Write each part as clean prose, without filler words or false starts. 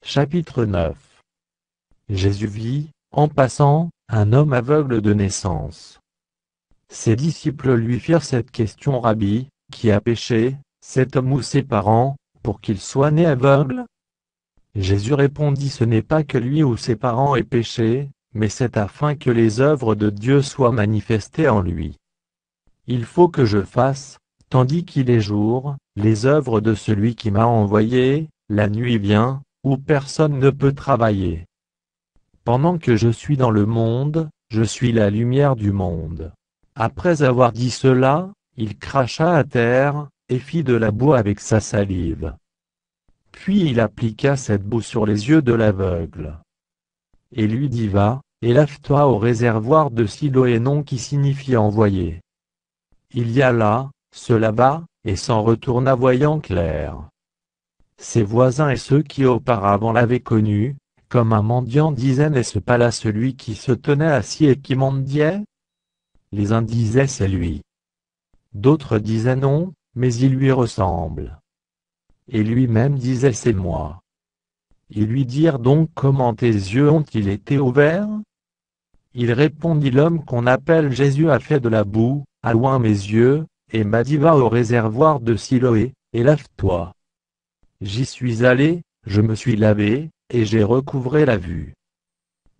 Chapitre 9. Jésus vit, en passant, un homme aveugle de naissance. Ses disciples lui firent cette question: Rabbi, qui a péché, cet homme ou ses parents, pour qu'il soit né aveugle? Jésus répondit: Ce n'est pas que lui ou ses parents aient péché, mais c'est afin que les œuvres de Dieu soient manifestées en lui. Il faut que je fasse, tandis qu'il est jour, les œuvres de celui qui m'a envoyé. La nuit vient, où personne ne peut travailler. Pendant que je suis dans le monde, je suis la lumière du monde. Après avoir dit cela, il cracha à terre, et fit de la boue avec sa salive. Puis il appliqua cette boue sur les yeux de l'aveugle. Et lui dit: Va, et lave-toi au réservoir de Siloé, nom qui signifie envoyé. Il y alla, se lava, et s'en retourna voyant clair. Ses voisins et ceux qui auparavant l'avaient connu, comme un mendiant, disaient: N'est-ce pas là celui qui se tenait assis et qui mendiait? Les uns disaient: C'est lui. D'autres disaient: Non, mais il lui ressemble. Et lui-même disait: C'est moi. Ils lui dirent donc: Comment tes yeux ont-ils été ouverts? Il répondit: L'homme qu'on appelle Jésus a fait de la boue, à loin mes yeux, et m'a dit: Va au réservoir de Siloé, et lave-toi. J'y suis allé, je me suis lavé, et j'ai recouvré la vue.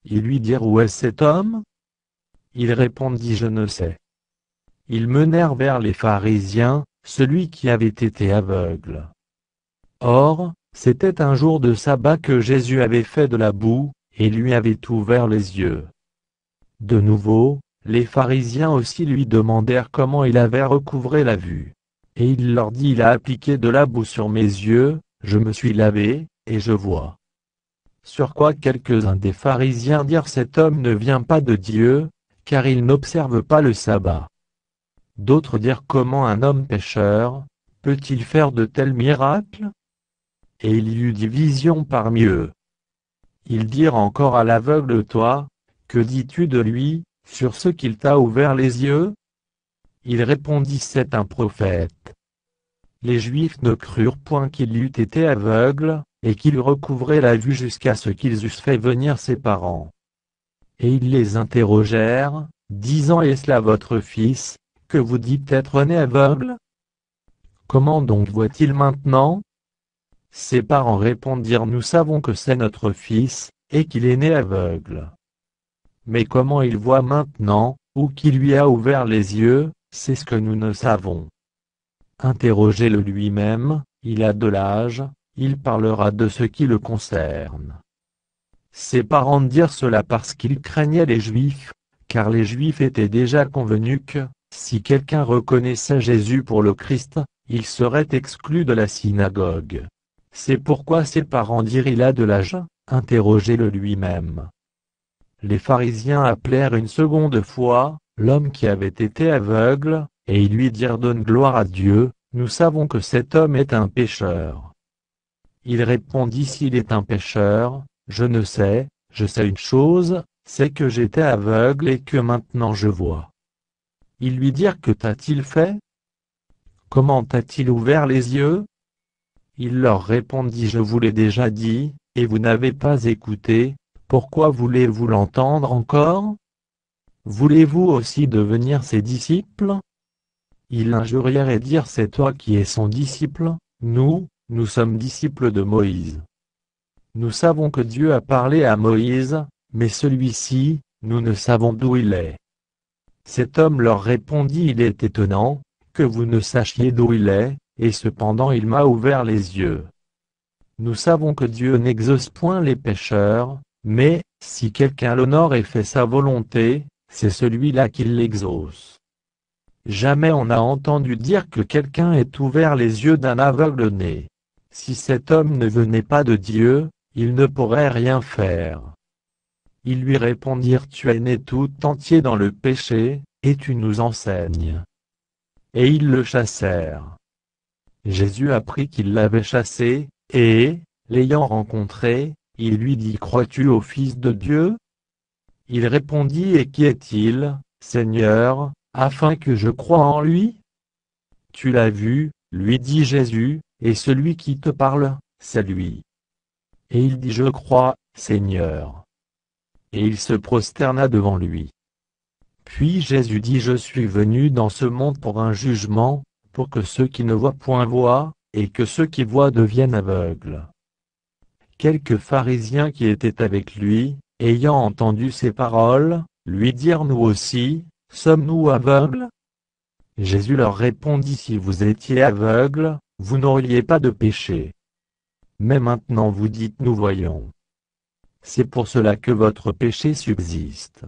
Ils lui dirent: Où est cet homme? Il répondit: Je ne sais. Ils menèrent vers les pharisiens celui qui avait été aveugle. Or, c'était un jour de sabbat que Jésus avait fait de la boue, et lui avait ouvert les yeux. De nouveau, les pharisiens aussi lui demandèrent comment il avait recouvré la vue. Et il leur dit: Il a appliqué de la boue sur mes yeux, je me suis lavé, et je vois. Sur quoi quelques-uns des pharisiens dirent: Cet homme ne vient pas de Dieu, car il n'observe pas le sabbat. D'autres dirent: Comment un homme pécheur peut-il faire de tels miracles? Et il y eut division parmi eux. Ils dirent encore à l'aveugle: Toi, que dis-tu de lui, sur ce qu'il t'a ouvert les yeux? Il répondit: C'est un prophète. Les Juifs ne crurent point qu'il eût été aveugle, et qu'il eût recouvré la vue jusqu'à ce qu'ils eussent fait venir ses parents. Et ils les interrogèrent, disant: Est-ce là votre fils, que vous dites être né aveugle? Comment donc voit-il maintenant? Ses parents répondirent: Nous savons que c'est notre fils, et qu'il est né aveugle. Mais comment il voit maintenant, ou qui lui a ouvert les yeux, c'est ce que nous ne savons. Interrogez-le lui-même, il a de l'âge, il parlera de ce qui le concerne. Ses parents dirent cela parce qu'ils craignaient les Juifs, car les Juifs étaient déjà convenus que, si quelqu'un reconnaissait Jésus pour le Christ, il serait exclu de la synagogue. C'est pourquoi ses parents dirent: Il a de l'âge, interrogez-le lui-même. Les pharisiens appelèrent une seconde fois l'homme qui avait été aveugle, et ils lui dirent: Donne gloire à Dieu, nous savons que cet homme est un pécheur. Il répondit: S'il est un pécheur, je ne sais, je sais une chose, c'est que j'étais aveugle et que maintenant je vois. Ils lui dirent: Que t'a-t-il fait? Comment t'a-t-il ouvert les yeux? Il leur répondit: Je vous l'ai déjà dit, et vous n'avez pas écouté, pourquoi voulez-vous l'entendre encore? Voulez-vous aussi devenir ses disciples? Ils l'injurièrent et dirent: C'est toi qui es son disciple, nous sommes disciples de Moïse. Nous savons que Dieu a parlé à Moïse, mais celui-ci, nous ne savons d'où il est. Cet homme leur répondit: Il est étonnant, que vous ne sachiez d'où il est, et cependant il m'a ouvert les yeux. Nous savons que Dieu n'exauce point les pécheurs, mais, si quelqu'un l'honore et fait sa volonté, c'est celui-là qui l'exauce. Jamais on n'a entendu dire que quelqu'un ait ouvert les yeux d'un aveugle né. Si cet homme ne venait pas de Dieu, il ne pourrait rien faire. Ils lui répondirent: Tu es né tout entier dans le péché, et tu nous enseignes. Et ils le chassèrent. Jésus apprit qu'ils l'avaient chassé, et, l'ayant rencontré, il lui dit: Crois-tu au Fils de Dieu? Il répondit: Et qui est-il, Seigneur, afin que je croie en lui? Tu l'as vu, lui dit Jésus, et celui qui te parle, c'est lui. Et il dit: Je crois, Seigneur. Et il se prosterna devant lui. Puis Jésus dit: Je suis venu dans ce monde pour un jugement, pour que ceux qui ne voient point voient, et que ceux qui voient deviennent aveugles. Quelques pharisiens qui étaient avec lui, ayant entendu ces paroles, lui dirent: Nous aussi, sommes-nous aveugles? Jésus leur répondit: Si vous étiez aveugles, vous n'auriez pas de péché. Mais maintenant vous dites: Nous voyons. C'est pour cela que votre péché subsiste.